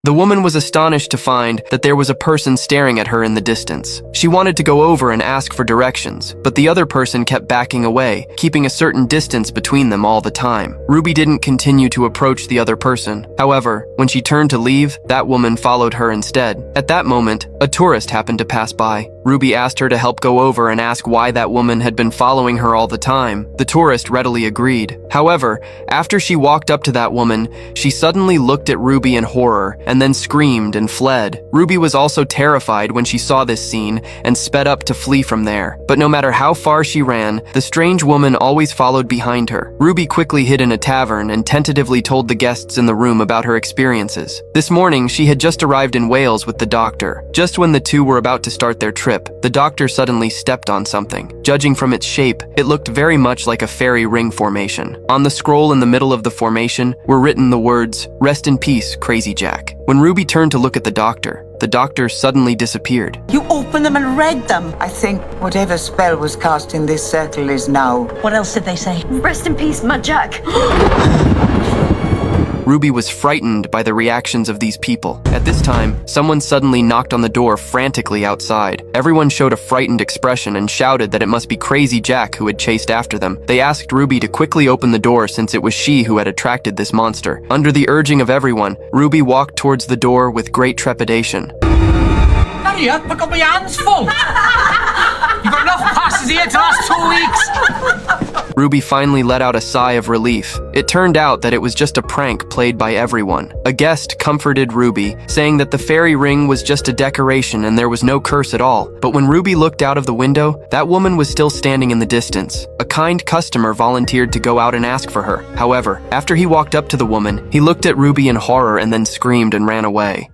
The woman was astonished to find that there was a person staring at her in the distance. She wanted to go over and ask for directions, but the other person kept backing away, keeping a certain distance between them all the time. Ruby didn't continue to approach the other person. However, when she turned to leave, that woman followed her instead. At that moment, a tourist happened to pass by. Ruby asked her to help go over and ask why that woman had been following her all the time. The tourist readily agreed. However, after she walked up to that woman, she suddenly looked at Ruby in horror and then screamed and fled. Ruby was also terrified when she saw this scene and sped up to flee from there. But no matter how far she ran, the strange woman always followed behind her. Ruby quickly hid in a tavern and tentatively told the guests in the room about her experiences. This morning, she had just arrived in Wales with the doctor. Just when the two were about to start their trip, the doctor suddenly stepped on something. Judging from its shape, it looked very much like a fairy ring formation. On the scroll in the middle of the formation were written the words, "Rest in peace, Crazy Jack." When Ruby turned to look at the doctor suddenly disappeared. You opened them and read them. I think whatever spell was cast in this circle is now. What else did they say? Rest in peace, my Jack. Ruby was frightened by the reactions of these people. At this time, someone suddenly knocked on the door frantically outside. Everyone showed a frightened expression and shouted that it must be Crazy Jack who had chased after them. They asked Ruby to quickly open the door since it was she who had attracted this monster. Under the urging of everyone, Ruby walked towards the door with great trepidation. Hurry up, I've got my hands full. You've got enough passes here to last 2 weeks. Ruby finally let out a sigh of relief. It turned out that it was just a prank played by everyone. A guest comforted Ruby, saying that the fairy ring was just a decoration and there was no curse at all. But when Ruby looked out of the window, that woman was still standing in the distance. A kind customer volunteered to go out and ask for her. However, after he walked up to the woman, he looked at Ruby in horror and then screamed and ran away.